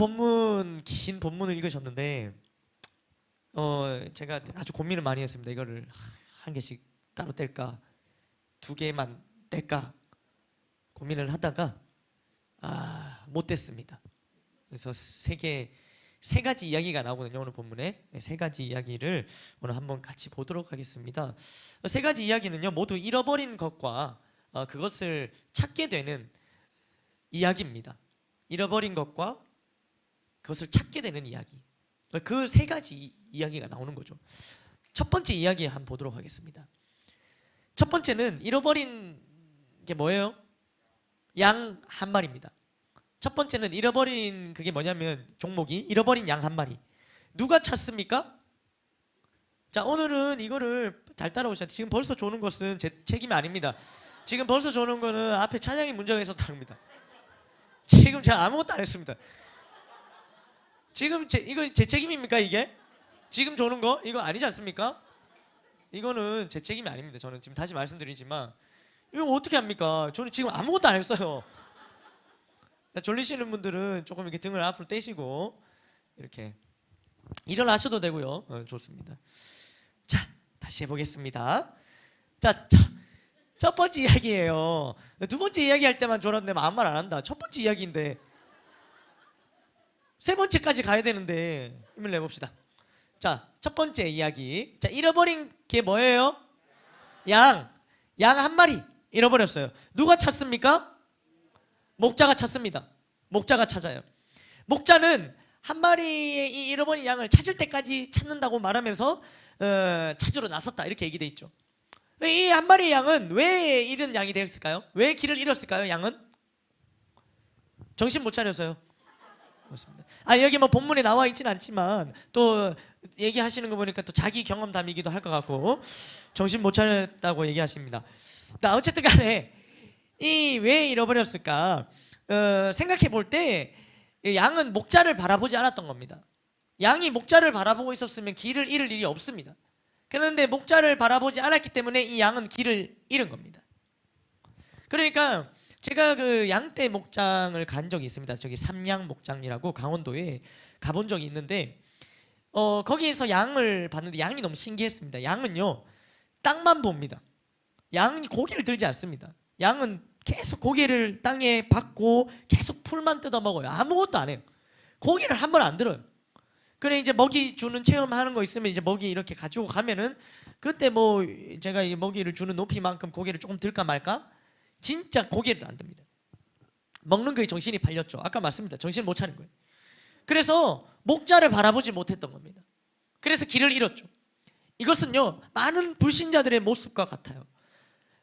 본문 긴 본문을 읽으셨는데 제가 아주 고민을 많이 했습니다. 이거를 한 개씩 따로 뗄까, 두 개만 뗄까 고민을 하다가 못 뗐습니다. 그래서 세 가지 이야기가 나오거든요. 오늘 본문에 세 가지 이야기를 오늘 한번 같이 보도록 하겠습니다. 세 가지 이야기는요 모두 잃어버린 것과 그것을 찾게 되는 이야기입니다. 잃어버린 것과 그것을 찾게 되는 이야기. 그 세 가지 이야기가 나오는 거죠. 첫 번째 이야기 한번 보도록 하겠습니다. 첫 번째는 잃어버린 게 뭐예요? 양 한 마리입니다. 첫 번째는 잃어버린 그게 뭐냐면 종목이 잃어버린 양 한 마리. 누가 찾습니까? 자, 오늘은 이거를 잘 따라오셔야 돼요. 지금 벌써 조는 것은 제 책임이 아닙니다. 지금 벌써 조는 거는 앞에 찬양이 문제가 있었다는 겁니다. 지금 제가 아무것도 안 했습니다. 지금 이거 제 책임입니까 이게? 지금 조는 거 이거 아니지 않습니까? 이거는 제 책임이 아닙니다. 저는 지금 다시 말씀드리지만 이거 어떻게 합니까? 저는 지금 아무것도 안 했어요. 졸리시는 분들은 조금 이렇게 등을 앞으로 떼시고 이렇게 일어나셔도 되고요. 좋습니다. 자, 다시 해보겠습니다. 자, 첫 번째 이야기예요. 두 번째 이야기 할 때만 졸았는데 아무 말 안 한다. 첫 번째 이야기인데 세 번째까지 가야 되는데 힘을 내봅시다. 자, 첫 번째 이야기. 자, 잃어버린 게 뭐예요? 양 한 마리 잃어버렸어요. 누가 찾습니까? 목자가 찾습니다. 목자가 찾아요. 목자는 한 마리의 이 잃어버린 양을 찾을 때까지 찾는다고 말하면서 찾으러 나섰다 이렇게 얘기돼 있죠. 이 한 마리의 양은 왜 잃은 양이 되었을까요? 왜 길을 잃었을까요? 양은 정신 못 차려서요. 그렇습니다. 여기 뭐 본문에 나와 있지는 않지만 또 얘기하시는 거 보니까 또 자기 경험담이기도 할 것 같고 정신 못 차렸다고 얘기하십니다. 어쨌든 간에 이 왜 잃어버렸을까? 생각해 볼 때 양은 목자를 바라보지 않았던 겁니다. 양이 목자를 바라보고 있었으면 길을 잃을 일이 없습니다. 그런데 목자를 바라보지 않았기 때문에 이 양은 길을 잃은 겁니다. 그러니까 제가 그 양떼 목장을 간 적이 있습니다. 저기 삼양 목장이라고 강원도에 가본 적이 있는데 거기에서 양을 봤는데 양이 너무 신기했습니다. 양은요 땅만 봅니다. 양이 고개를 들지 않습니다. 양은 계속 고개를 땅에 박고 계속 풀만 뜯어 먹어요. 아무것도 안 해요. 고개를 한 번 안 들어요. 그래 이제 먹이 주는 체험하는 거 있으면 이제 먹이 이렇게 가지고 가면은 그때 뭐 제가 이 먹이를 주는 높이만큼 고개를 조금 들까 말까? 진짜 고개를 안 듭니다. 먹는 거에 정신이 팔렸죠. 아까 말씀드렸습니다. 정신을 못 차린 거예요. 그래서 목자를 바라보지 못했던 겁니다. 그래서 길을 잃었죠. 이것은요 많은 불신자들의 모습과 같아요.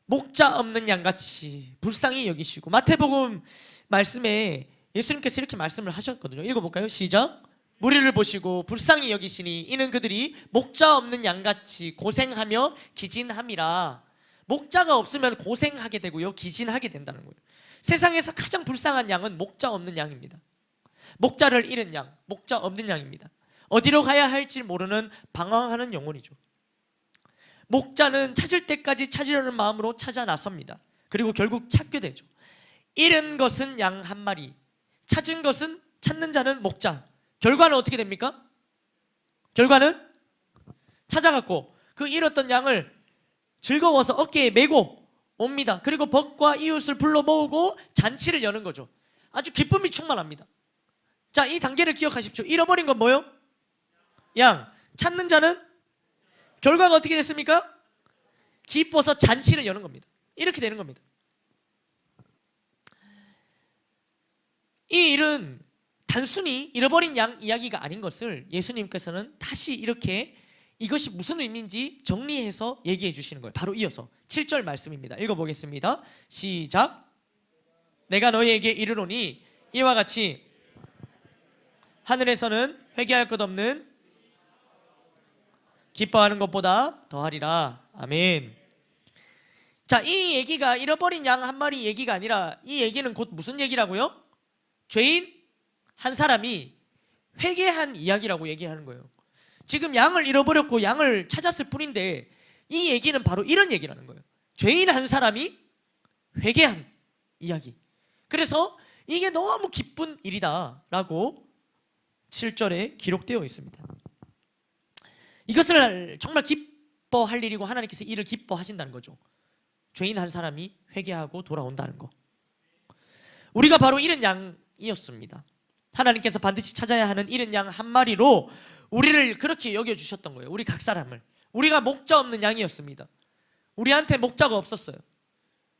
목자 없는 양같이 불쌍히 여기시고 마태복음 말씀에 예수님께서 이렇게 말씀을 하셨거든요. 읽어볼까요? 시작. 무리를 보시고 불쌍히 여기시니 이는 그들이 목자 없는 양같이 고생하며 기진함이라. 목자가 없으면 고생하게 되고요 기진하게 된다는 거예요. 세상에서 가장 불쌍한 양은 목자 없는 양입니다. 목자를 잃은 양, 목자 없는 양입니다. 어디로 가야 할지 모르는 방황하는 영혼이죠. 목자는 찾을 때까지 찾으려는 마음으로 찾아 나섭니다. 그리고 결국 찾게 되죠. 잃은 것은 양 한 마리, 찾은 것은 찾는 자는 목자. 결과는 어떻게 됩니까? 결과는 찾아갖고 그 잃었던 양을 즐거워서 어깨에 메고 옵니다. 그리고 벗과 이웃을 불러 모으고 잔치를 여는 거죠. 아주 기쁨이 충만합니다. 자, 이 단계를 기억하십시오. 잃어버린 건 뭐예요? 양. 찾는 자는 결과가 어떻게 됐습니까? 기뻐서 잔치를 여는 겁니다. 이렇게 되는 겁니다. 이 일은 단순히 잃어버린 양 이야기가 아닌 것을 예수님께서는 다시 이렇게 이것이 무슨 의미인지 정리해서 얘기해 주시는 거예요. 바로 이어서 7절 말씀입니다. 읽어보겠습니다. 시작. 내가 너희에게 이르노니 이와 같이 하늘에서는 회개할 것 없는 기뻐하는 것보다 더하리라. 아멘. 자, 이 얘기가 잃어버린 양 한 마리 얘기가 아니라 이 얘기는 곧 무슨 얘기라고요? 죄인 한 사람이 회개한 이야기라고 얘기하는 거예요. 지금 양을 잃어버렸고 양을 찾았을 뿐인데 이 얘기는 바로 이런 얘기라는 거예요. 죄인 한 사람이 회개한 이야기. 그래서 이게 너무 기쁜 일이다 라고 7절에 기록되어 있습니다. 이것을 정말 기뻐할 일이고 하나님께서 이를 기뻐하신다는 거죠. 죄인 한 사람이 회개하고 돌아온다는 거. 우리가 바로 이른 양이었습니다. 하나님께서 반드시 찾아야 하는 이른 양 한 마리로 우리를 그렇게 여겨주셨던 거예요. 우리 각 사람을. 우리가 목자 없는 양이었습니다. 우리한테 목자가 없었어요.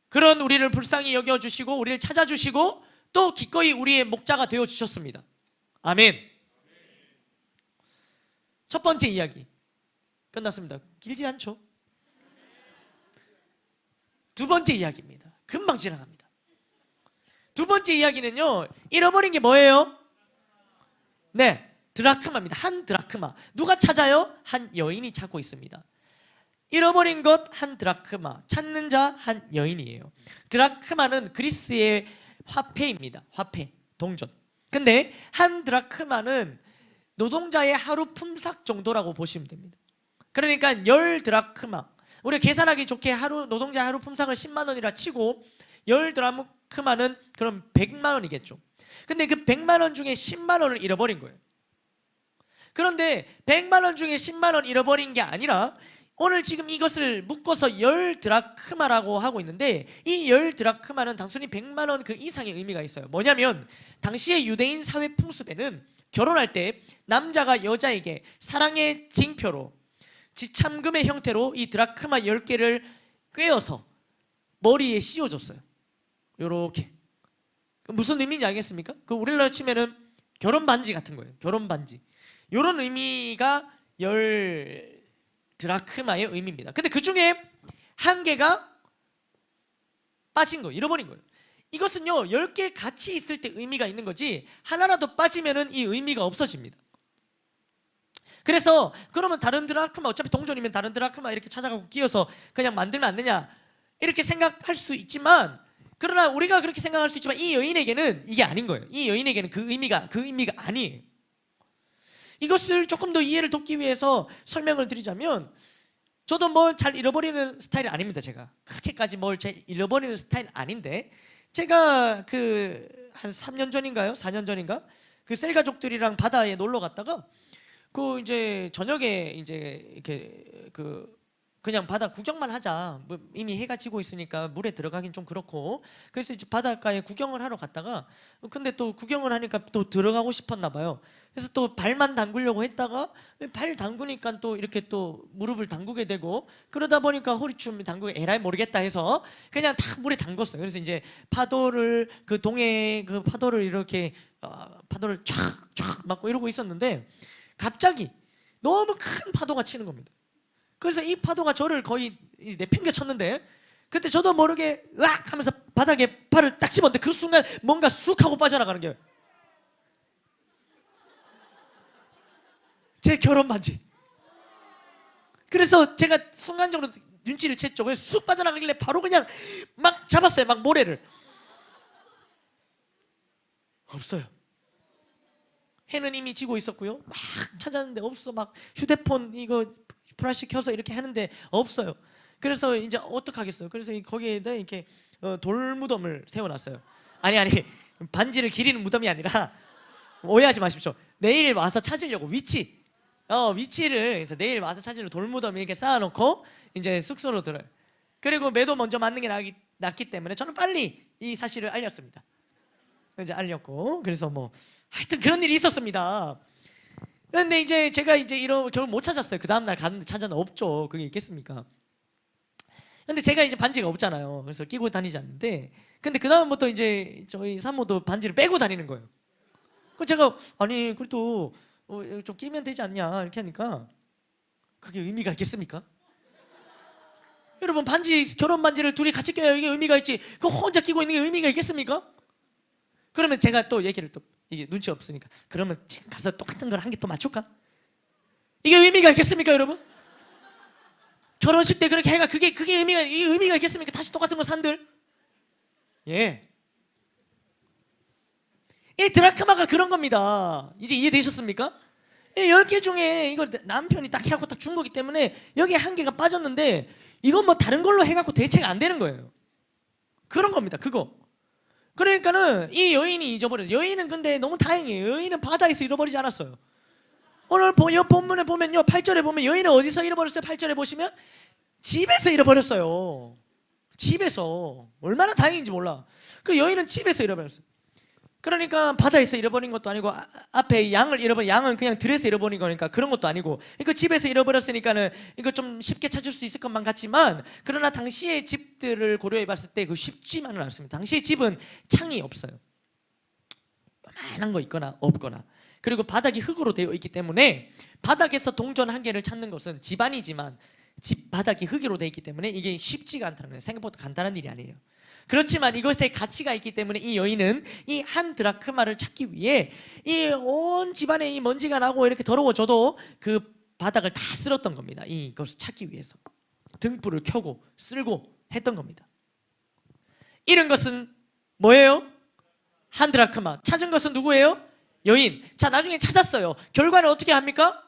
그런 우리를 불쌍히 여겨주시고 우리를 찾아주시고 또 기꺼이 우리의 목자가 되어주셨습니다. 아멘. 첫 번째 이야기 끝났습니다. 길지 않죠? 두 번째 이야기입니다. 금방 지나갑니다. 두 번째 이야기는요, 잃어버린 게 뭐예요? 네, 드라크마입니다. 한 드라크마. 누가 찾아요? 한 여인이 찾고 있습니다. 잃어버린 것 한 드라크마, 찾는 자 한 여인이에요. 드라크마는 그리스의 화폐입니다. 화폐, 동전. 근데 한 드라크마는 노동자의 하루 품삯 정도라고 보시면 됩니다. 그러니까 10 드라크마, 우리가 계산하기 좋게 노동자 하루 품삯을 10만 원이라 치고 10 드라크마는 그럼 100만 원이겠죠. 근데 그 100만 원 중에 10만 원을 잃어버린 거예요. 그런데 100만 원 중에 10만 원 잃어버린 게 아니라 오늘 지금 이것을 묶어서 10 드라크마라고 하고 있는데 이 10 드라크마는 단순히 100만 원 그 이상의 의미가 있어요. 뭐냐면 당시의 유대인 사회 풍습에는 결혼할 때 남자가 여자에게 사랑의 징표로 지참금의 형태로 이 드라크마 10개를 꿰어서 머리에 씌워줬어요. 요렇게. 무슨 의미인지 알겠습니까? 그 우리나라 치면은 결혼 반지 같은 거예요. 결혼 반지. 요런 의미가 10 드라크마의 의미입니다. 근데 그 중에 한 개가 빠진 거예요. 잃어버린 거예요. 이것은요 10개 같이 있을 때 의미가 있는 거지 하나라도 빠지면은 이 의미가 없어집니다. 그래서 그러면 다른 드라크마, 어차피 동전이면 다른 드라크마 이렇게 찾아가고 끼워서 그냥 만들면 안 되냐 이렇게 생각할 수 있지만, 그러나 우리가 그렇게 생각할 수 있지만 이 여인에게는 이게 아닌 거예요. 이 여인에게는 그 의미가 아니에요. 이것을 조금 더 이해를 돕기 위해서 설명을 드리자면, 저도 뭘 잘 잃어버리는 스타일이 아닙니다. 제가 그렇게까지 뭘 잘 잃어버리는 스타일 아닌데, 제가 그 한 3년 전인가요? 4년 전인가? 그 셀 가족들이랑 바다에 놀러 갔다가 그 이제 저녁에 이제 이렇게 그냥 바다 구경만 하자. 뭐 이미 해가 지고 있으니까 물에 들어가긴 좀 그렇고. 그래서 이제 바닷가에 구경을 하러 갔다가, 근데 또 구경을 하니까 또 들어가고 싶었나 봐요. 그래서 또 발만 담그려고 했다가 발 담그니까 또 이렇게 또 무릎을 담그게 되고, 그러다 보니까 허리춤 담그고 에라이 모르겠다 해서 그냥 다 물에 담궜어요. 그래서 이제 파도를 그 동해 그 파도를 이렇게 파도를 쫙쫙 맞고 이러고 있었는데 갑자기 너무 큰 파도가 치는 겁니다. 그래서 이 파도가 저를 거의 내팽겨 쳤는데, 그때 저도 모르게 으악 하면서 바닥에 팔을 딱 집었는데 그 순간 뭔가 쑥 하고 빠져나가는 게 제 결혼 반지. 그래서 제가 순간적으로 눈치를 챘죠. 그래서 쑥 빠져나가길래 바로 그냥 막 잡았어요. 막 모래를. 없어요. 해는 이미 지고 있었고요. 막 찾았는데 없어. 막 휴대폰 이거 플래시 켜서 이렇게 하는데 없어요. 그래서 이제 어떡하겠어요. 그래서 거기에다 이렇게 돌무덤을 세워놨어요. 아니 반지를 기리는 무덤이 아니라, 오해하지 마십시오. 내일 와서 찾으려고 위치를 그래서 내일 와서 찾으려고 돌무덤 이렇게 쌓아놓고 이제 숙소로 들어요. 그리고 매도 먼저 맞는 게 낫기 때문에 저는 빨리 이 사실을 알렸습니다. 이제 알렸고, 그래서 뭐 하여튼 그런 일이 있었습니다. 근데 이제 제가 이제 이런 결국 못 찾았어요. 그 다음날 갔는데 찾아는 없죠. 그게 있겠습니까? 근데 제가 이제 반지가 없잖아요. 그래서 끼고 다니지 않는데, 근데 그 다음부터 이제 저희 사모도 반지를 빼고 다니는 거예요. 그 제가 아니 그래도 좀 끼면 되지 않냐 이렇게 하니까, 그게 의미가 있겠습니까? 여러분, 결혼 반지를 둘이 같이 껴야 이게 의미가 있지, 그 혼자 끼고 있는 게 의미가 있겠습니까? 그러면 제가 또 얘기를 또, 이게 눈치 없으니까, 그러면 지금 가서 똑같은 걸 한 개 또 맞출까? 이게 의미가 있겠습니까, 여러분? 결혼식 때 그렇게 해가 그게 의미가 있겠습니까? 다시 똑같은 거 산들? 예. 이 드라크마가 그런 겁니다. 이제 이해되셨습니까? 10개 중에 이거 남편이 딱 해갖고 딱 준 거기 때문에 여기 한 개가 빠졌는데, 이건 뭐 다른 걸로 해갖고 대체가 안 되는 거예요. 그런 겁니다. 그거 그러니까는 이 여인이 잊어버렸어요. 여인은 근데 너무 다행이에요. 여인은 바다에서 잃어버리지 않았어요. 오늘 이 본문에 보면요, 8절에 보면 여인은 어디서 잃어버렸어요? 8절에 보시면 집에서 잃어버렸어요. 집에서. 얼마나 다행인지 몰라. 그 여인은 집에서 잃어버렸어요. 그러니까 바다에서 잃어버린 것도 아니고 앞에 양을 잃어버린, 양은 그냥 들에서 잃어버린 거니까 그런 것도 아니고, 이거 집에서 잃어버렸으니까는 이거 좀 쉽게 찾을 수 있을 것만 같지만, 그러나 당시의 집들을 고려해 봤을 때 그 쉽지만은 않습니다. 당시의 집은 창이 없어요. 요만한 거 있거나 없거나, 그리고 바닥이 흙으로 되어 있기 때문에 바닥에서 동전 한 개를 찾는 것은 집안이지만 집 바닥이 흙으로 되어 있기 때문에 이게 쉽지가 않다는 거예요. 생각보다 간단한 일이 아니에요. 그렇지만 이것에 가치가 있기 때문에 이 여인은 이 한 드라크마를 찾기 위해 이 온 집안에 이 먼지가 나고 이렇게 더러워져도 그 바닥을 다 쓸었던 겁니다. 이것을 찾기 위해서 등불을 켜고 쓸고 했던 겁니다. 잃은 것은 뭐예요? 한 드라크마. 찾은 것은 누구예요? 여인. 자, 나중에 찾았어요. 결과는 어떻게 합니까?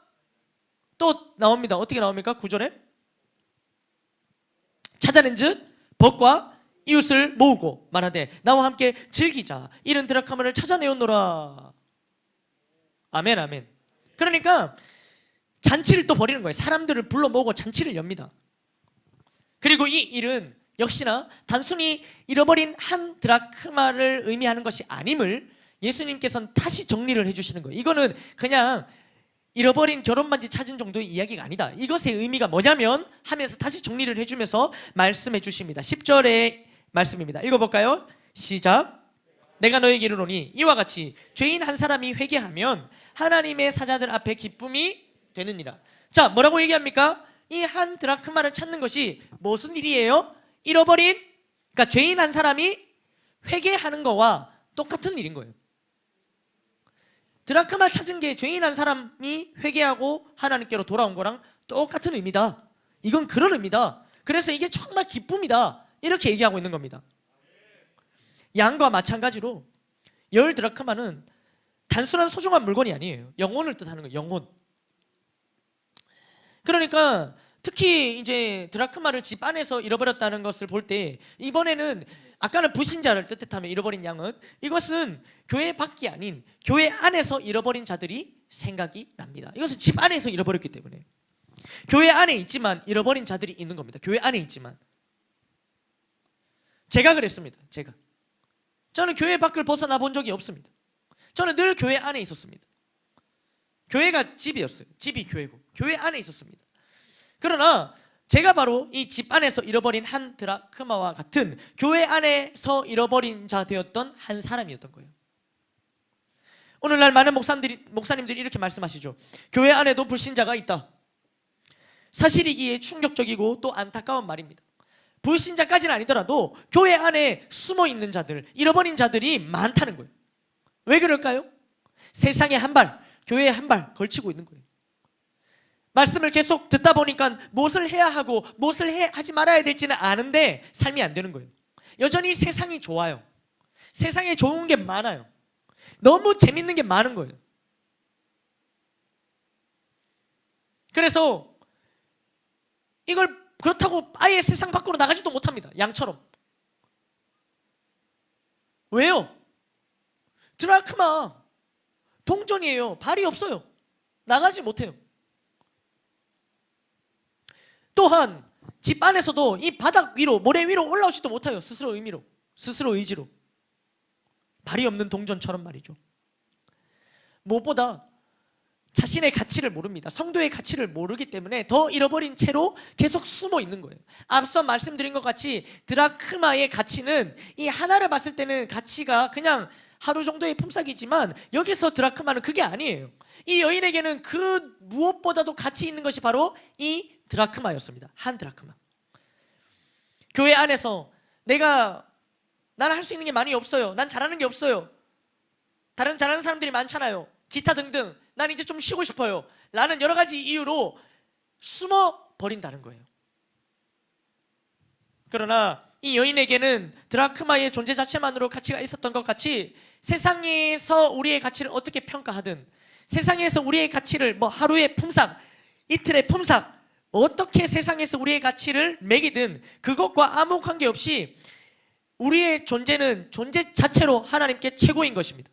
또 나옵니다. 어떻게 나옵니까? 9절에 찾아낸즉 벗과 이웃을 모으고 말하되 나와 함께 즐기자. 잃은 드라크마를 찾아내었노라. 아멘, 아멘. 그러니까 잔치를 또 벌이는 거예요. 사람들을 불러 모으고 잔치를 엽니다. 그리고 이 일은 역시나 단순히 잃어버린 한 드라크마를 의미하는 것이 아님을 예수님께서는 다시 정리를 해주시는 거예요. 이거는 그냥 잃어버린 결혼반지 찾은 정도의 이야기가 아니다. 이것의 의미가 뭐냐면 하면서 다시 정리를 해주면서 말씀해 주십니다. 10절의 말씀입니다. 읽어볼까요? 시작. 내가 너에게 이르노니 이와 같이 죄인 한 사람이 회개하면 하나님의 사자들 앞에 기쁨이 되느니라. 자, 뭐라고 얘기합니까? 이 한 드라크마를 찾는 것이 무슨 일이에요? 잃어버린, 그러니까 죄인 한 사람이 회개하는 거와 똑같은 일인 거예요. 드라크마 찾은 게 죄인 한 사람이 회개하고 하나님께로 돌아온 거랑 똑같은 의미다. 이건 그런 의미다. 그래서 이게 정말 기쁨이다. 이렇게 얘기하고 있는 겁니다. 양과 마찬가지로 10 드라크마는 단순한 소중한 물건이 아니에요. 영혼을 뜻하는 거예요. 영혼. 그러니까 특히 이제 드라크마를 집 안에서 잃어버렸다는 것을 볼 때, 이번에는 아까는 불신자를 뜻했다면 잃어버린 양은, 이것은 교회 밖이 아닌 교회 안에서 잃어버린 자들이 생각이 납니다. 이것은 집 안에서 잃어버렸기 때문에. 교회 안에 있지만 잃어버린 자들이 있는 겁니다. 교회 안에 있지만. 제가 그랬습니다. 저는 교회 밖을 벗어나 본 적이 없습니다. 저는 늘 교회 안에 있었습니다. 교회가 집이었어요. 집이 교회고 교회 안에 있었습니다. 그러나 제가 바로 이 집 안에서 잃어버린 한 드라크마와 같은 교회 안에서 잃어버린 자 되었던 한 사람이었던 거예요. 오늘날 많은 목사님들이 이렇게 말씀하시죠. 교회 안에도 불신자가 있다. 사실이기에 충격적이고 또 안타까운 말입니다. 불신자까지는 아니더라도 교회 안에 숨어 있는 자들, 잃어버린 자들이 많다는 거예요. 왜 그럴까요? 세상에 한 발, 교회에 한 발 걸치고 있는 거예요. 말씀을 계속 듣다 보니까 무엇을 해야 하고 무엇을 하지 말아야 될지는 아는데 삶이 안 되는 거예요. 여전히 세상이 좋아요. 세상에 좋은 게 많아요. 너무 재밌는 게 많은 거예요. 그래서 이걸 그렇다고 아예 세상 밖으로 나가지도 못합니다. 양처럼. 왜요? 드라크마 동전이에요. 발이 없어요. 나가지 못해요. 또한 집 안에서도 이 바닥 위로, 모래 위로 올라오지도 못해요. 스스로 의지로. 발이 없는 동전처럼 말이죠. 무엇보다 자신의 가치를 모릅니다. 성도의 가치를 모르기 때문에 더 잃어버린 채로 계속 숨어 있는 거예요. 앞서 말씀드린 것 같이 드라크마의 가치는 이 하나를 봤을 때는 가치가 그냥 하루 정도의 품삯이지만, 여기서 드라크마는 그게 아니에요. 이 여인에게는 그 무엇보다도 가치 있는 것이 바로 이 드라크마였습니다. 한 드라크마. 교회 안에서 나는 할 수 있는 게 많이 없어요. 난 잘하는 게 없어요. 다른 잘하는 사람들이 많잖아요. 기타 등등. 난 이제 좀 쉬고 싶어요. 라는 여러 가지 이유로 숨어 버린다는 거예요. 그러나 이 여인에게는 드라크마의 존재 자체만으로 가치가 있었던 것 같이, 세상에서 우리의 가치를 어떻게 평가하든, 세상에서 우리의 가치를 하루의 품삯, 이틀의 품삯, 어떻게 세상에서 우리의 가치를 매기든 그것과 아무 관계없이 우리의 존재는 존재 자체로 하나님께 최고인 것입니다.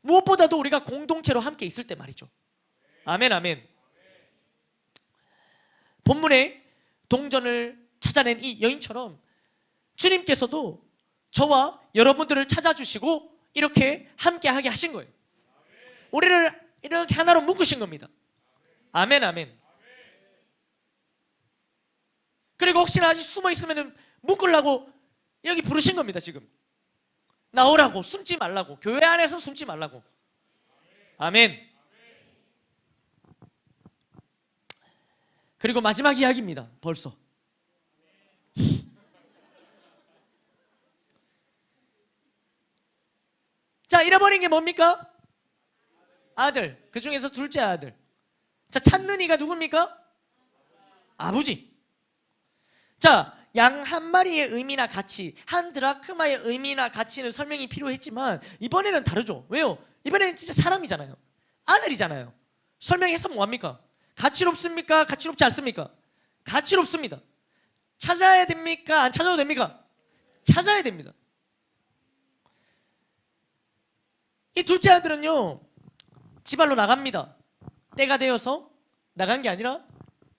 무엇보다도 우리가 공동체로 함께 있을 때 말이죠. 아멘, 아멘. 본문에 동전을 찾아낸 이 여인처럼 주님께서도 저와 여러분들을 찾아주시고 이렇게 함께하게 하신 거예요. 우리를 이렇게 하나로 묶으신 겁니다. 아멘, 아멘. 그리고 혹시나 아직 숨어 있으면 묶으려고 여기 부르신 겁니다. 지금 나오라고, 숨지 말라고, 교회 안에서 숨지 말라고. 아멘. 그리고 마지막 이야기입니다. 벌써 자, 잃어버린 게 뭡니까? 아들. 그 중에서 둘째 아들. 자, 찾는 이가 누굽니까? 아버지. 자, 양 한 마리의 의미나 가치, 한 드라크마의 의미나 가치는 설명이 필요했지만 이번에는 다르죠. 왜요? 이번에는 진짜 사람이잖아요. 아들이잖아요. 설명해서 뭐합니까? 가치롭습니까? 가치롭지 않습니까? 가치롭습니다. 찾아야 됩니까? 안 찾아도 됩니까? 찾아야 됩니다. 이 둘째 아들은요, 지발로 나갑니다. 때가 되어서 나간 게 아니라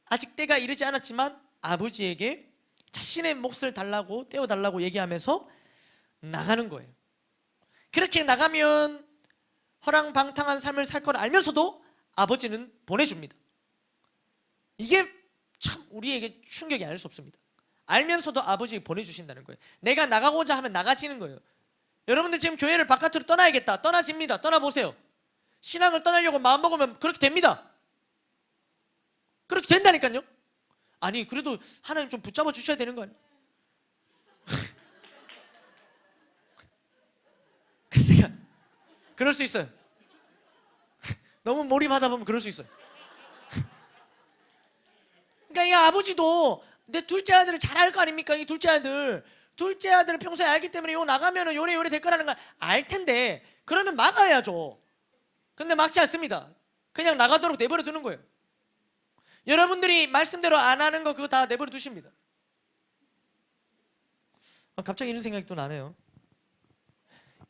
아직 때가 이르지 않았지만 아버지에게 자신의 몫을 달라고, 떼어달라고 얘기하면서 나가는 거예요. 그렇게 나가면 허랑방탕한 삶을 살 걸 알면서도 아버지는 보내줍니다. 이게 참 우리에게 충격이 아닐 수 없습니다. 알면서도 아버지가 보내주신다는 거예요. 내가 나가고자 하면 나가지는 거예요. 여러분들 지금 교회를 바깥으로 떠나야겠다. 떠나집니다. 떠나보세요. 신앙을 떠나려고 마음먹으면 그렇게 됩니다. 그렇게 된다니까요. 아니, 그래도 하나님 좀 붙잡아 주셔야 되는 거 아니에요? 그러니까 그럴 수 있어요. 너무 몰입하다 보면 그럴 수 있어요. 그러니까 이 아버지도 내 둘째 아들을 잘 알 거 아닙니까? 이 둘째 아들을 평소에 알기 때문에 요 나가면은 요래 될 거라는 걸 알 텐데, 그러면 막아야죠. 근데 막지 않습니다. 그냥 나가도록 내버려 두는 거예요. 여러분들이 말씀대로 안 하는 거 그거 다 내버려 두십니다. 갑자기 이런 생각이 또 나네요.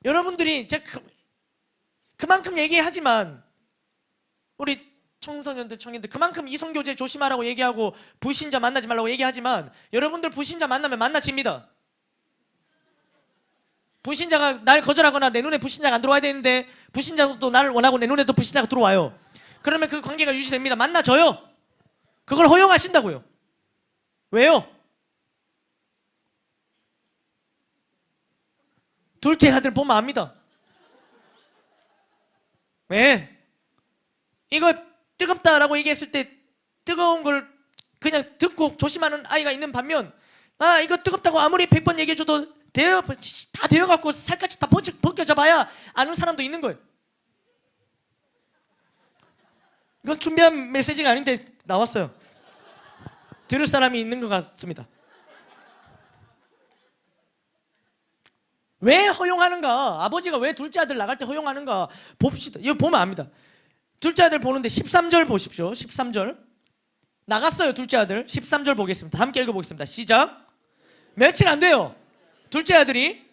여러분들이 제가 그만큼 얘기하지만 우리 청소년들, 청년들 그만큼 이성교제 조심하라고 얘기하고 불신자 만나지 말라고 얘기하지만 여러분들 불신자 만나면 만나집니다. 불신자가 날 거절하거나 내 눈에 불신자가 안 들어와야 되는데 불신자도 나를 원하고 내 눈에도 불신자가 들어와요. 그러면 그 관계가 유지됩니다. 만나져요. 그걸 허용하신다고요. 왜요? 둘째 아들 보면 압니다. 왜? 이거 뜨겁다라고 얘기했을 때 뜨거운 걸 그냥 듣고 조심하는 아이가 있는 반면, 아, 이거 뜨겁다고 아무리 100번 얘기해줘도 다 데워갖고 살갗이 다 벗겨져 봐야 아는 사람도 있는 거예요. 이건 준비한 메시지가 아닌데 나왔어요. 들을 사람이 있는 것 같습니다. 왜 허용하는가? 아버지가 왜 둘째 아들 나갈 때 허용하는가? 봅시다. 이거 보면 압니다. 둘째 아들 보는데 13절 보십시오. 13절. 나갔어요, 둘째 아들. 13절 보겠습니다. 함께 읽어보겠습니다. 시작. 며칠 안 돼요. 둘째 아들이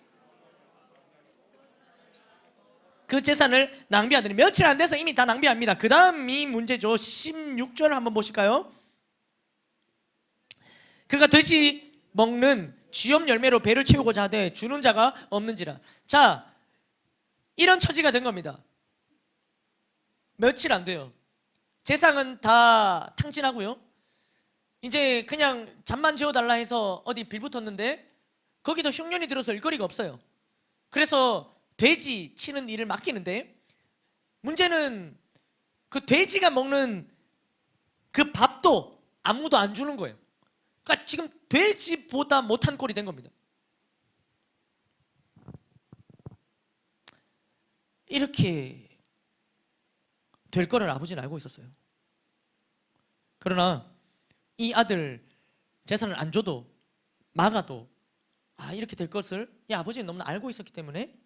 그 재산을 낭비하더니 며칠 안 돼서 이미 다 낭비합니다. 그 다음이 문제죠. 16절 한번 보실까요? 그가 돼지 먹는 쥐염 열매로 배를 채우고자 하되 주는 자가 없는지라. 자, 이런 처지가 된 겁니다. 며칠 안 돼요. 재산은 다 탕진하고요. 이제 그냥 잠만 재워달라 해서 어디 빌붙었는데 거기도 흉년이 들어서 일거리가 없어요. 그래서 돼지 치는 일을 맡기는데 문제는 그 돼지가 먹는 그 밥도 아무도 안 주는 거예요. 그러니까 지금 돼지보다 못한 꼴이 된 겁니다. 이렇게 될 거를 아버지는 알고 있었어요. 그러나 이 아들 재산을 안 줘도 막아도 이렇게 될 것을 이 아버지는 너무나 알고 있었기 때문에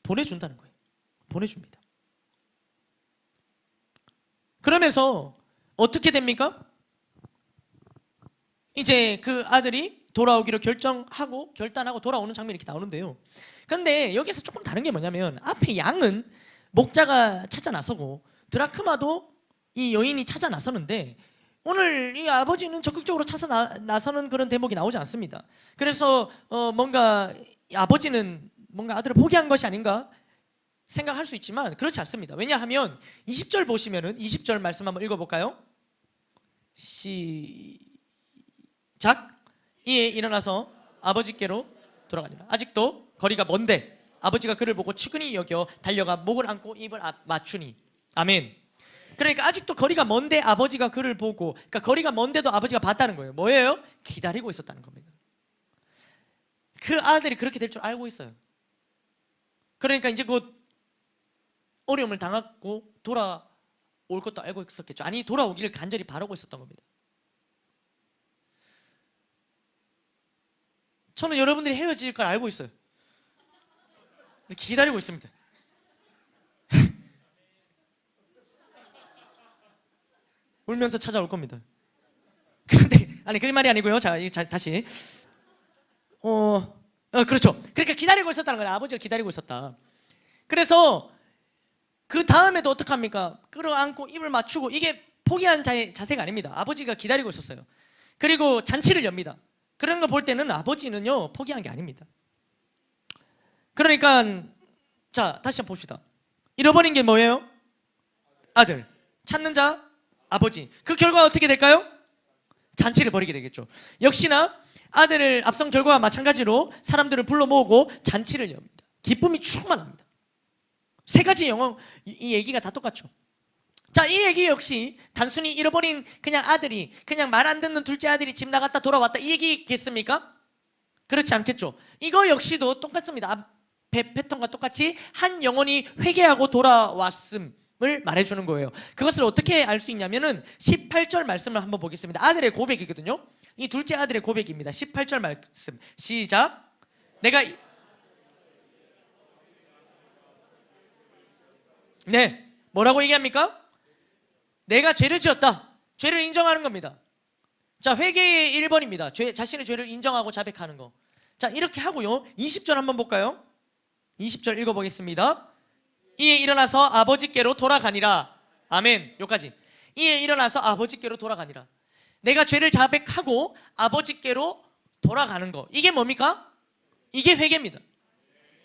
보내준다는 거예요. 보내줍니다. 그러면서 어떻게 됩니까? 이제 그 아들이 돌아오기로 결단하고 돌아오는 장면이 이렇게 나오는데요. 그런데 여기서 조금 다른 게 뭐냐면 앞에 양은 목자가 찾아 나서고 드라크마도 이 여인이 찾아 나서는데 오늘 이 아버지는 적극적으로 찾아 나서는 그런 대목이 나오지 않습니다. 그래서 뭔가 아버지는 뭔가 아들을 포기한 것이 아닌가 생각할 수 있지만 그렇지 않습니다. 왜냐하면 20절 보시면은 20절 말씀 한번 읽어볼까요? 시작. 이에 일어나서 아버지께로 돌아가니라. 아직도 거리가 먼데 아버지가 그를 보고 측은히 여겨 달려가 목을 안고 입을 맞추니. 아멘. 그러니까 아직도 거리가 먼데 아버지가 그를 보고, 그러니까 거리가 먼데도 아버지가 봤다는 거예요. 뭐예요? 기다리고 있었다는 겁니다. 그 아들이 그렇게 될 줄 알고 있어요. 그러니까 이제 곧 어려움을 당하고 돌아올 것도 알고 있었겠죠. 아니, 돌아오기를 간절히 바라고 있었던 겁니다. 저는 여러분들이 헤어질 걸 알고 있어요. 기다리고 있습니다. 울면서 찾아올 겁니다. 그런데 아니 그 말이 아니고요. 자 다시 그렇죠. 그러니까 기다리고 있었다는 거예요. 아버지가 기다리고 있었다. 그래서 그 다음에도 어떡합니까? 끌어안고 입을 맞추고, 이게 포기한 자세가 아닙니다. 아버지가 기다리고 있었어요. 그리고 잔치를 엽니다. 그런 거 볼 때는 아버지는요 포기한 게 아닙니다. 그러니까 자 다시 한번 봅시다. 잃어버린 게 뭐예요? 아들. 찾는 자 아버지. 그 결과가 어떻게 될까요? 잔치를 벌이게 되겠죠. 역시나 아들을 앞선 결과와 마찬가지로 사람들을 불러 모으고 잔치를 엽니다. 기쁨이 충만합니다. 세 가지 이 얘기가 다 똑같죠. 자, 이 얘기 역시 단순히 잃어버린 그냥 아들이, 그냥 말 안 듣는 둘째 아들이 집 나갔다 돌아왔다 이 얘기겠습니까? 그렇지 않겠죠. 이거 역시도 똑같습니다. 패턴과 똑같이 한 영혼이 회개하고 돌아왔음을 말해주는 거예요. 그것을 어떻게 알 수 있냐면은 18절 말씀을 한번 보겠습니다. 아들의 고백이거든요. 이 둘째 아들의 고백입니다. 18절 말씀 시작. 네, 뭐라고 얘기합니까? 내가 죄를 지었다. 죄를 인정하는 겁니다. 자, 회개의 1번입니다. 자신의 죄를 인정하고 자백하는 거. 자, 이렇게 하고요. 20절 한번 볼까요? 20절 읽어보겠습니다. 이에 일어나서 아버지께로 돌아가니라. 아멘. 여기까지. 이에 일어나서 아버지께로 돌아가니라. 내가 죄를 자백하고 아버지께로 돌아가는 거. 이게 뭡니까? 이게 회개입니다.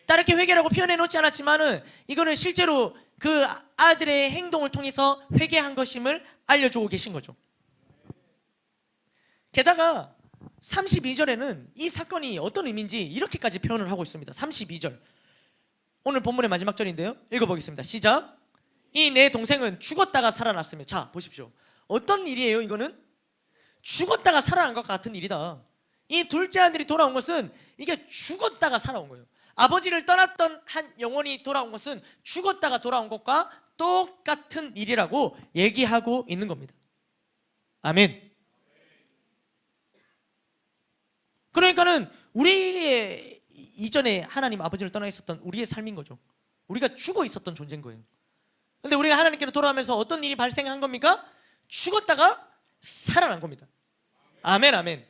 다르게 회개라고 표현해 놓지 않았지만은 이거는 실제로 그 아들의 행동을 통해서 회개한 것임을 알려주고 계신 거죠. 게다가 32절에는 이 사건이 어떤 의미인지 이렇게까지 표현을 하고 있습니다. 32절. 오늘 본문의 마지막 절인데요. 읽어보겠습니다. 시작. 이 내 동생은 죽었다가 살아났으며. 자, 보십시오. 어떤 일이에요, 이거는? 죽었다가 살아난 것 같은 일이다. 이 둘째 아들이 돌아온 것은 이게 죽었다가 살아온 거예요. 아버지를 떠났던 한 영혼이 돌아온 것은 죽었다가 돌아온 것과 똑같은 일이라고 얘기하고 있는 겁니다. 아멘. 그러니까는 우리의 이전에 하나님 아버지를 떠나 있었던 우리의 삶인 거죠. 우리가 죽어 있었던 존재인 거예요. 근데 우리가 하나님께로 돌아오면서 어떤 일이 발생한 겁니까? 죽었다가 살아난 겁니다. 아멘, 아멘.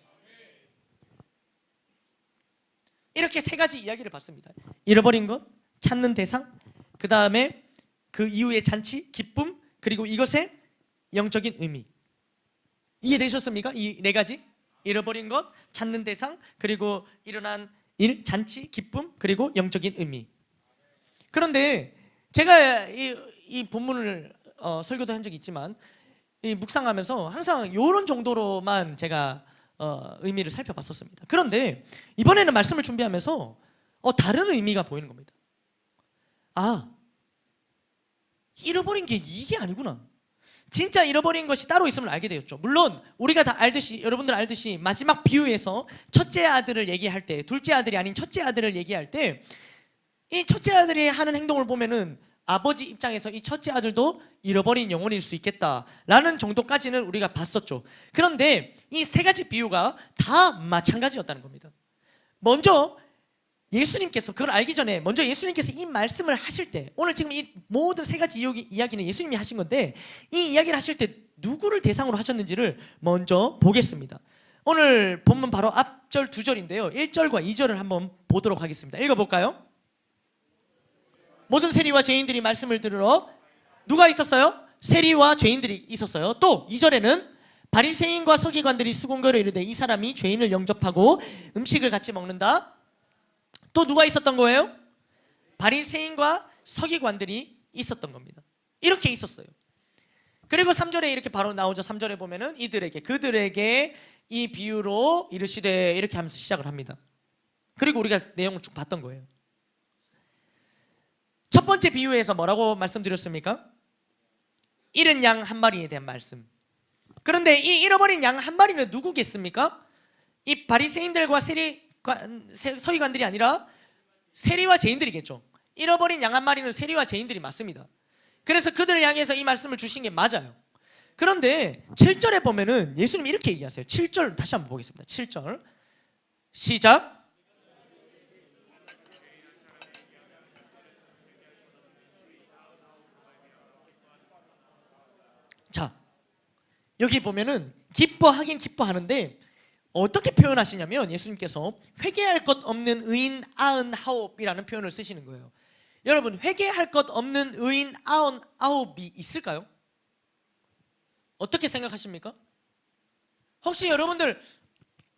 이렇게 세 가지 이야기를 봤습니다. 잃어버린 것, 찾는 대상, 그 다음에 그 이후의 잔치, 기쁨, 그리고 이것의 영적인 의미. 이해되셨습니까? 이 네 가지. 잃어버린 것, 찾는 대상, 그리고 일어난 일, 잔치, 기쁨, 그리고 영적인 의미. 그런데 제가 이 본문을 설교도 한 적이 있지만 이 묵상하면서 항상 이런 정도로만 제가 의미를 살펴봤었습니다. 그런데 이번에는 말씀을 준비하면서 다른 의미가 보이는 겁니다. 아, 잃어버린 게 이게 아니구나. 진짜 잃어버린 것이 따로 있음을 알게 되었죠. 물론 우리가 다 알듯이, 여러분들 알듯이 마지막 비유에서 첫째 아들을 얘기할 때, 둘째 아들이 아닌 첫째 아들을 얘기할 때 이 첫째 아들이 하는 행동을 보면은 아버지 입장에서 이 첫째 아들도 잃어버린 영혼일 수 있겠다라는 정도까지는 우리가 봤었죠. 그런데 이 세 가지 비유가 다 마찬가지였다는 겁니다. 먼저 예수님께서, 그걸 알기 전에 먼저 예수님께서 이 말씀을 하실 때, 오늘 지금 이 모든 세 가지 이야기는 예수님이 하신 건데 이 이야기를 하실 때 누구를 대상으로 하셨는지를 먼저 보겠습니다. 오늘 본문 바로 앞 앞절 두 절인데요. 1절과 2절을 한번 보도록 하겠습니다. 읽어볼까요? 모든 세리와 죄인들이 말씀을 들으러 누가 있었어요? 세리와 죄인들이 있었어요. 또 2절에는 바리새인과 서기관들이 수군거려 이르되 이 사람이 죄인을 영접하고 음식을 같이 먹는다. 또 누가 있었던 거예요? 바리새인과 서기관들이 있었던 겁니다. 이렇게 있었어요. 그리고 3절에 이렇게 바로 나오죠. 3절에 보면은 그들에게 이 비유로 이르시되 이렇게 하면서 시작을 합니다. 그리고 우리가 내용을 쭉 봤던 거예요. 첫 번째 비유에서 뭐라고 말씀드렸습니까? 잃은 양 한 마리에 대한 말씀. 그런데 이 잃어버린 양 한 마리는 누구겠습니까? 이 바리새인들과 서기관들이 아니라 세리와 죄인들이겠죠. 잃어버린 양 한 마리는 세리와 죄인들이 맞습니다. 그래서 그들을 향해서 이 말씀을 주신 게 맞아요. 그런데 7절에 보면은 예수님이 이렇게 얘기하세요. 7절 다시 한번 보겠습니다. 7절 시작. 자, 여기 보면은 기뻐하긴 기뻐하는데 어떻게 표현하시냐면 예수님께서 회개할 것 없는 의인 99이라는 표현을 쓰시는 거예요. 여러분, 회개할 것 없는 의인 99이 있을까요? 어떻게 생각하십니까? 혹시 여러분들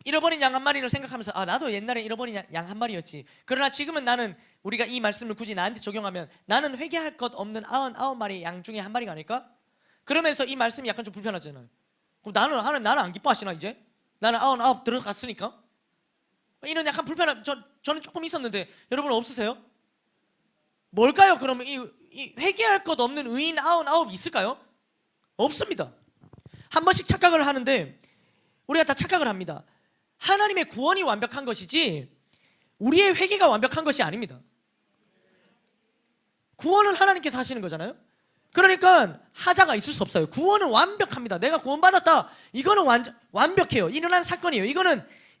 잃어버린 양 한 마리를 생각하면서 나도 옛날에 잃어버린 양 한 마리였지. 그러나 지금은 나는 우리가 이 말씀을 굳이 나한테 적용하면 나는 회개할 것 없는 99마리 양 중에 한 마리가 아닐까? 그러면서 이 말씀이 약간 좀 불편하잖아요. 그럼 나는 안 기뻐하시나 이제? 나는 99 들어갔으니까? 이런 약간 불편함 저는 조금 있었는데 여러분 없으세요? 뭘까요? 그러면 이 회개할 것 없는 의인 99 있을까요? 없습니다. 한 번씩 착각을 하는데 우리가 다 착각을 합니다. 하나님의 구원이 완벽한 것이지 우리의 회개가 완벽한 것이 아닙니다. 구원은 하나님께서 하시는 거잖아요. 그러니까 하자가 있을 수 없어요. 구원은 완벽합니다. 내가 구원받았다. 이거는 완벽해요. 일어난 사건이에요.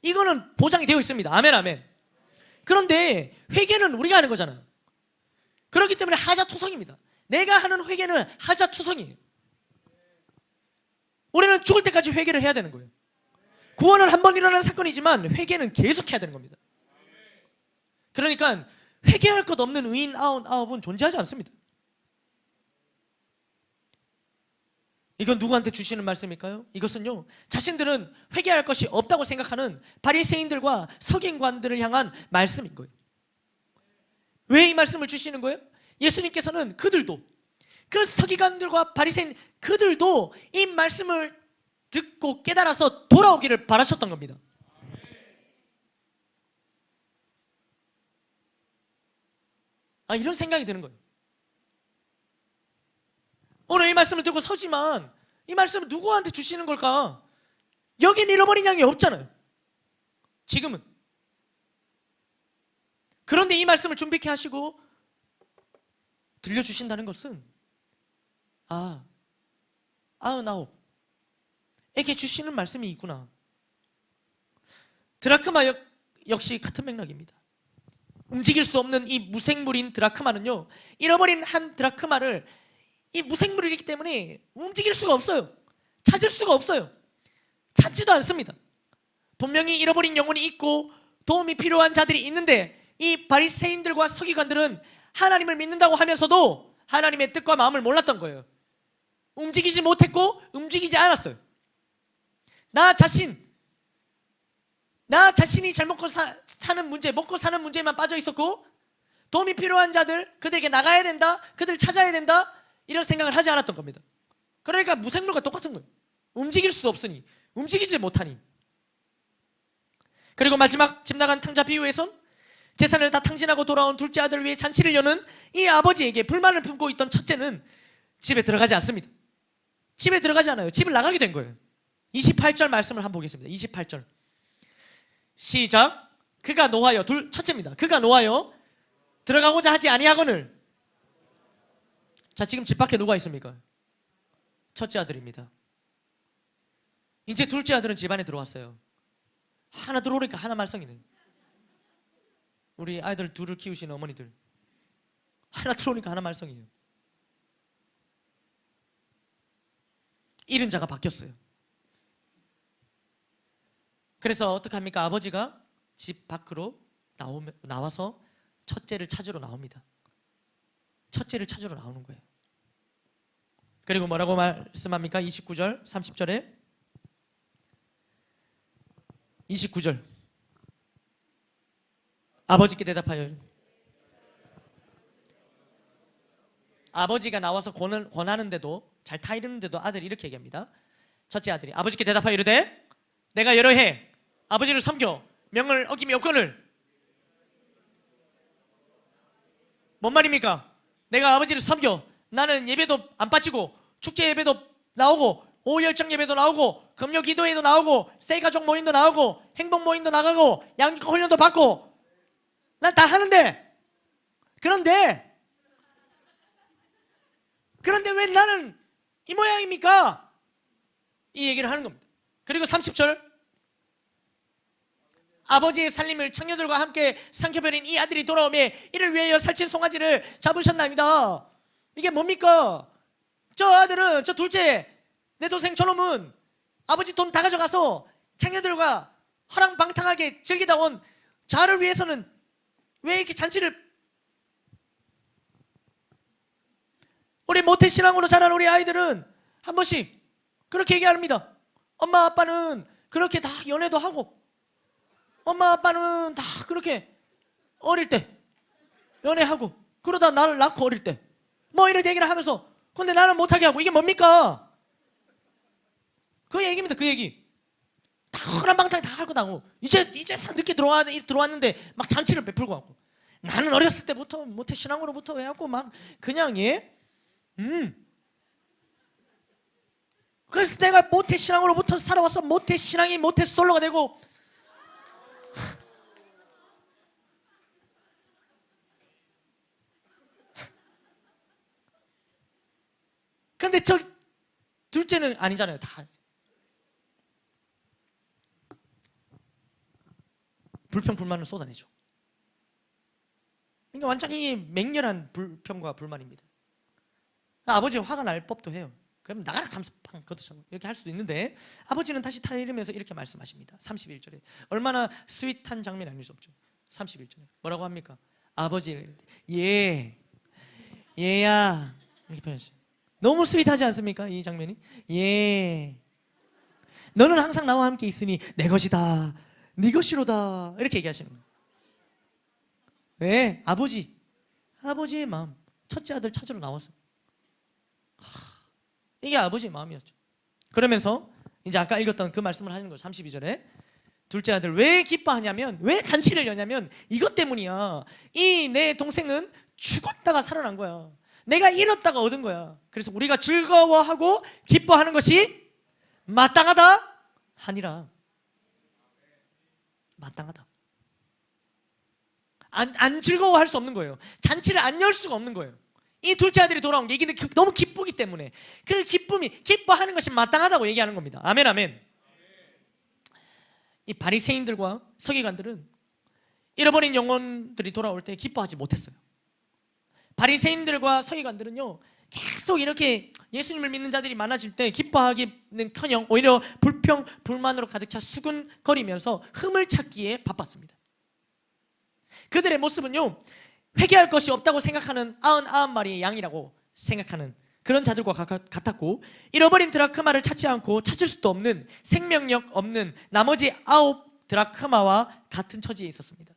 이거는 보장이 되어 있습니다. 아멘 아멘. 그런데 회개는 우리가 하는 거잖아요. 그렇기 때문에 하자투성입니다. 내가 하는 회개는 하자투성이에요. 우리는 죽을 때까지 회개를 해야 되는 거예요. 구원은 한 번 일어나는 사건이지만 회개는 계속 해야 되는 겁니다. 그러니까 회개할 것 없는 의인 99은 존재하지 않습니다. 이건 누구한테 주시는 말씀일까요? 이것은요, 자신들은 회개할 것이 없다고 생각하는 바리새인들과 서기관들을 향한 말씀인 거예요. 왜 이 말씀을 주시는 거예요? 예수님께서는 그들도, 그 서기관들과 바리새인 그들도 이 말씀을 듣고 깨달아서 돌아오기를 바라셨던 겁니다. 이런 생각이 드는 거예요. 오늘 이 말씀을 듣고 서지만 이 말씀을 누구한테 주시는 걸까? 여긴 잃어버린 양이 없잖아요. 지금은. 그런데 이 말씀을 준비케 하시고 들려주신다는 것은 99에게 주시는 말씀이 있구나. 드라크마 역시 같은 맥락입니다. 움직일 수 없는 이 무생물인 드라크마는요, 잃어버린 한 드라크마를 이 무생물이기 때문에 움직일 수가 없어요. 찾을 수가 없어요. 찾지도 않습니다. 분명히 잃어버린 영혼이 있고 도움이 필요한 자들이 있는데 이 바리새인들과 서기관들은 하나님을 믿는다고 하면서도 하나님의 뜻과 마음을 몰랐던 거예요. 움직이지 못했고 움직이지 않았어요. 나 자신이 잘 먹고 사는 문제, 먹고 사는 문제만 빠져 있었고 도움이 필요한 자들, 그들에게 나가야 된다, 그들을 찾아야 된다, 이런 생각을 하지 않았던 겁니다. 그러니까 무생물과 똑같은 거예요. 움직일 수 없으니, 움직이지 못하니. 그리고 마지막 집 나간 탕자 비유에선 재산을 다 탕진하고 돌아온 둘째 아들을 위해 잔치를 여는 이 아버지에게 불만을 품고 있던 첫째는 집에 들어가지 않습니다. 집에 들어가지 않아요. 집을 나가게 된 거예요. 28절 말씀을 한번 보겠습니다. 28절 시작. 그가 노하여, 첫째입니다. 그가 노하여 들어가고자 하지 아니하거늘. 자, 지금 집 밖에 누가 있습니까? 첫째 아들입니다. 이제 둘째 아들은 집 안에 들어왔어요. 하나 들어오니까 하나 말썽이네. 우리 아이들 둘을 키우시는 어머니들, 하나 들어오니까 하나 말썽이에요. 잃은 자가 바뀌었어요. 그래서 어떻게 합니까? 아버지가 집 밖으로 나와서 첫째를 찾으러 나옵니다. 첫째를 찾으러 나오는 거예요. 그리고 뭐라고 말씀합니까? 29절, 30절에 29절 아버지께 대답하여 아버지가 나와서 권하는데도 잘 타이르는데도 아들이 이렇게 얘기합니다. 첫째 아들이 아버지께 대답하여 이르되 내가 여러 해 아버지를 섬겨 명을 어기며 여건을 뭔 말입니까? 내가 아버지를 섬겨 나는 예배도 안 빠지고 축제 예배도 나오고 오열정 예배도 나오고 금요 기도회도 나오고 셀가족 모임도 나오고 행복 모임도 나가고 양육과 훈련도 받고 난 다 하는데 그런데 왜 나는 이 모양입니까? 이 얘기를 하는 겁니다. 그리고 30절 아버지의 살림을 청년들과 함께 삼켜버린 이 아들이 돌아오매 이를 위하여 살찐 송아지를 잡으셨나이다. 이게 뭡니까? 저 아들은 저 둘째 내 동생 저놈은 아버지 돈 다 가져가서 청년들과 허랑방탕하게 즐기다 온 저를 위해서는 왜 이렇게 잔치를 우리 모태신앙으로 자란 우리 아이들은 한 번씩 그렇게 얘기합니다. 엄마 아빠는 그렇게 다 연애도 하고 엄마 아빠는 다 그렇게 어릴 때 연애하고 그러다 나를 낳고 어릴 때 뭐 이런 얘기를 하면서 근데 나는 못하게 하고 이게 뭡니까? 그 얘기입니다. 그 얘기 다 허랑방탕 다 하고 나고 이제 늦게 들어왔는데 막 잔치를 베풀고 하고 나는 어렸을 때부터 모태신앙으로부터 해갖고 막 그냥 그래서 내가 모태신앙으로부터 살아와서 모태신앙이 모태솔로가 되고 근데 저 둘째는 아니잖아요. 다 불평불만을 쏟아내죠. 그러니까 완전히 맹렬한 불평과 불만입니다. 아버지는 화가 날 법도 해요. 그럼 나가라 하면서 팡 걷어차고 이렇게 할 수도 있는데 아버지는 다시 타이르면서 이렇게 말씀하십니다. 31절에 얼마나 스윗한 장면이 아닐 수 없죠. 31절에 뭐라고 합니까? 아버지를 얘야 이렇게 표현했어요. 너무 스윗하지 않습니까? 이 장면이 너는 항상 나와 함께 있으니 내 것이다 네 것이로다 이렇게 얘기하시는 거예요. 왜? 아버지의 마음 첫째 아들 찾으러 나왔어. 이게 아버지의 마음이었죠. 그러면서 이제 아까 읽었던 그 말씀을 하는 거예요. 32절에 둘째 아들 왜 기뻐하냐면 왜 잔치를 여냐면 이것 때문이야. 이 내 동생은 죽었다가 살아난 거야. 내가 잃었다가 얻은 거야. 그래서 우리가 즐거워하고 기뻐하는 것이 마땅하다 하니라. 마땅하다. 안 즐거워할 수 없는 거예요. 잔치를 안 열 수가 없는 거예요. 이 둘째 아들이 돌아온 게 이게 너무 기쁘기 때문에 그 기쁨이 기뻐하는 것이 마땅하다고 얘기하는 겁니다. 아멘 아멘. 이 바리새인들과 서기관들은 잃어버린 영혼들이 돌아올 때 기뻐하지 못했어요. 바리새인들과 서기관들은요 계속 이렇게 예수님을 믿는 자들이 많아질 때 기뻐하기는커녕 오히려 불평 불만으로 가득 차 수군거리면서 흠을 찾기에 바빴습니다. 그들의 모습은요 회개할 것이 없다고 생각하는 99마리의 양이라고 생각하는 그런 자들과 같았고 잃어버린 드라크마를 찾지 않고 찾을 수도 없는 생명력 없는 나머지 9 드라크마와 같은 처지에 있었습니다.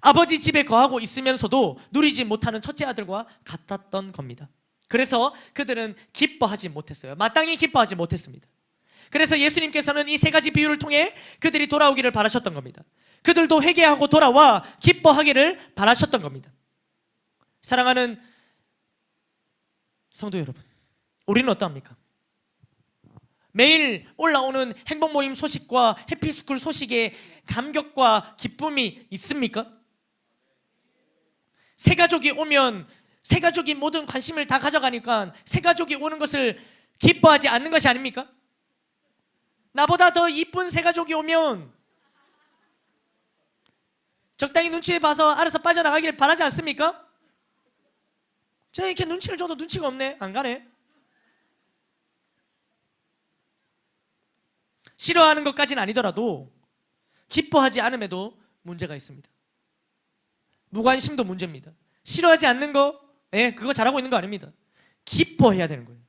아버지 집에 거하고 있으면서도 누리지 못하는 첫째 아들과 같았던 겁니다. 그래서 그들은 기뻐하지 못했어요. 마땅히 기뻐하지 못했습니다. 그래서 예수님께서는 이 세 가지 비유를 통해 그들이 돌아오기를 바라셨던 겁니다. 그들도 회개하고 돌아와 기뻐하기를 바라셨던 겁니다. 사랑하는 성도 여러분, 우리는 어떠합니까? 매일 올라오는 행복 모임 소식과 해피스쿨 소식에 감격과 기쁨이 있습니까? 새 가족이 오면 새 가족이 모든 관심을 다 가져가니까 새 가족이 오는 것을 기뻐하지 않는 것이 아닙니까? 나보다 더 이쁜 새 가족이 오면 적당히 눈치 봐서 알아서 빠져나가길 바라지 않습니까? 저 이렇게 눈치를 줘도 눈치가 없네. 안 가네. 싫어하는 것까지는 아니더라도 기뻐하지 않음에도 문제가 있습니다. 무관심도 문제입니다. 싫어하지 않는 거, 그거 잘하고 있는 거 아닙니다. 기뻐해야 되는 거예요.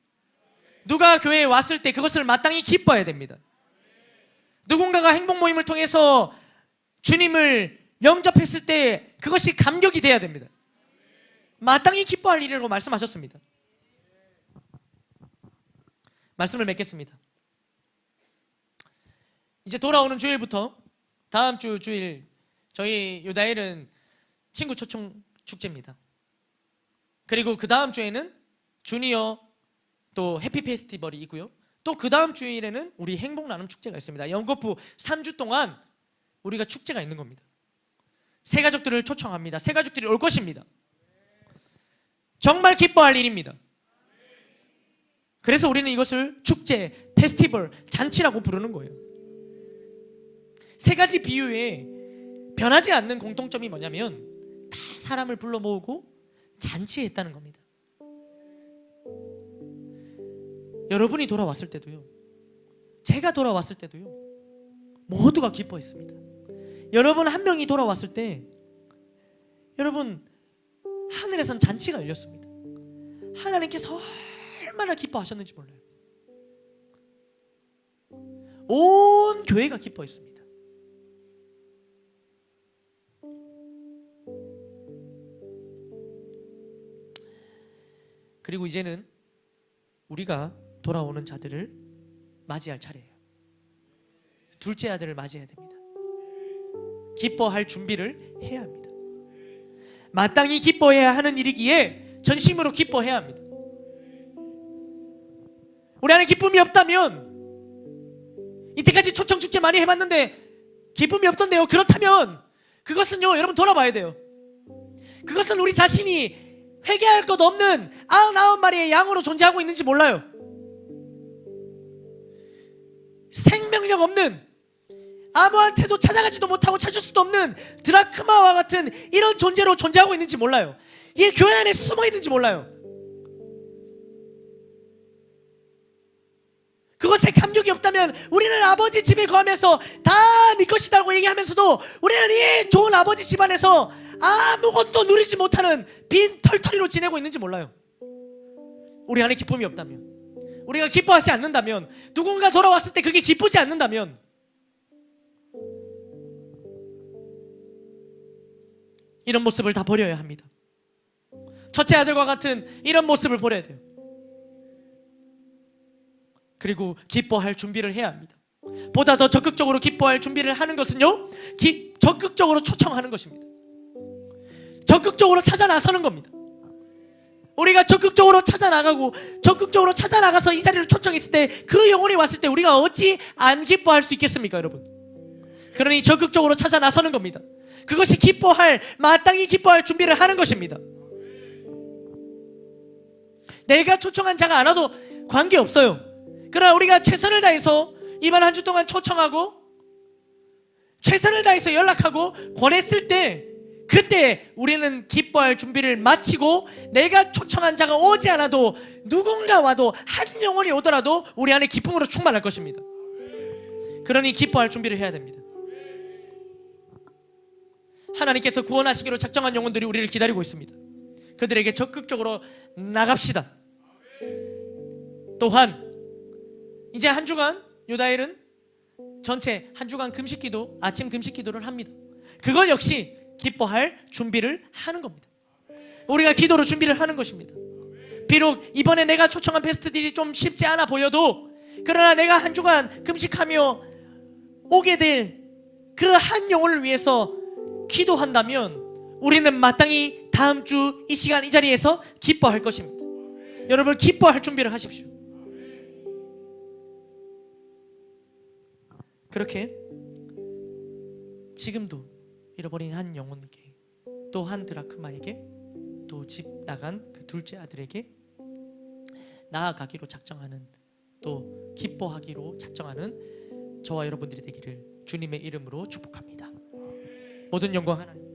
누가 교회에 왔을 때 그것을 마땅히 기뻐해야 됩니다. 누군가가 행복 모임을 통해서 주님을 영접했을 때 그것이 감격이 돼야 됩니다. 마땅히 기뻐할 일이라고 말씀하셨습니다. 말씀을 맺겠습니다. 이제 돌아오는 주일부터 다음 주 주일 저희 유다일은 친구 초청 축제입니다. 그리고 그 다음 주에는 주니어 또 해피 페스티벌이 있고요. 또 그 다음 주일에는 우리 행복 나눔 축제가 있습니다. 연거푸 3주 동안 우리가 축제가 있는 겁니다. 새 가족들을 초청합니다. 새 가족들이 올 것입니다. 정말 기뻐할 일입니다. 그래서 우리는 이것을 축제, 페스티벌, 잔치라고 부르는 거예요. 세 가지 비유에 변하지 않는 공통점이 뭐냐면 다 사람을 불러 모으고 잔치했다는 겁니다. 여러분이 돌아왔을 때도요, 제가 돌아왔을 때도요, 모두가 기뻐했습니다. 여러분 한 명이 돌아왔을 때 여러분 하늘에선 잔치가 열렸습니다. 하나님께서 얼마나 기뻐하셨는지 몰라요. 온 교회가 기뻐했습니다. 그리고 이제는 우리가 돌아오는 자들을 맞이할 차례예요. 둘째 아들을 맞이해야 됩니다. 기뻐할 준비를 해야 합니다. 마땅히 기뻐해야 하는 일이기에 전심으로 기뻐해야 합니다. 우리 안에 기쁨이 없다면, 이때까지 초청축제 많이 해봤는데 기쁨이 없던데요, 그렇다면 그것은요, 여러분 돌아봐야 돼요. 그것은 우리 자신이 회개할 것 없는 99마리의 양으로 존재하고 있는지 몰라요. 생명력 없는, 아무한테도 찾아가지도 못하고 찾을 수도 없는 드라크마와 같은 이런 존재로 존재하고 있는지 몰라요. 이게 교회 안에 숨어 있는지 몰라요. 그것에 감격이 없다면 우리는 아버지 집에 거하면서 다 네 것이다라고 얘기하면서도 우리는 이 좋은 아버지 집안에서 아무것도 누리지 못하는 빈 털터리로 지내고 있는지 몰라요. 우리 안에 기쁨이 없다면, 우리가 기뻐하지 않는다면, 누군가 돌아왔을 때 그게 기쁘지 않는다면, 이런 모습을 다 버려야 합니다. 첫째 아들과 같은 이런 모습을 버려야 돼요. 그리고 기뻐할 준비를 해야 합니다. 보다 더 적극적으로 기뻐할 준비를 하는 것은요, 적극적으로 초청하는 것입니다. 적극적으로 찾아 나서는 겁니다. 우리가 적극적으로 찾아 나가고 적극적으로 찾아 나가서 이 자리를 초청했을 때, 그 영혼이 왔을 때 우리가 어찌 안 기뻐할 수 있겠습니까, 여러분? 그러니 적극적으로 찾아 나서는 겁니다. 그것이 마땅히 기뻐할 준비를 하는 것입니다. 내가 초청한 자가 안 와도 관계없어요. 그러나 우리가 최선을 다해서 이번 한 주 동안 초청하고 최선을 다해서 연락하고 권했을 때, 그때 우리는 기뻐할 준비를 마치고, 내가 초청한 자가 오지 않아도 누군가 와도 한 영혼이 오더라도 우리 안에 기쁨으로 충만할 것입니다. 그러니 기뻐할 준비를 해야 됩니다. 하나님께서 구원하시기로 작정한 영혼들이 우리를 기다리고 있습니다. 그들에게 적극적으로 나갑시다. 또한 이제 한 주간 유다일은 전체 한 주간 금식기도, 아침 금식기도를 합니다. 그것 역시 기뻐할 준비를 하는 겁니다. 우리가 기도로 준비를 하는 것입니다. 비록 이번에 내가 초청한 페스티벌이 좀 쉽지 않아 보여도, 그러나 내가 한 주간 금식하며 오게 될 그 한 영혼을 위해서 기도한다면 우리는 마땅히 다음 주 이 시간 이 자리에서 기뻐할 것입니다. 여러분, 기뻐할 준비를 하십시오. 그렇게 지금도 잃어버린 한 영혼에게, 또 한 드라크마에게, 또 집 나간 그 둘째 아들에게 나아가기로 작정하는, 또 기뻐하기로 작정하는 저와 여러분들이 되기를 주님의 이름으로 축복합니다. 모든 영광 하나님.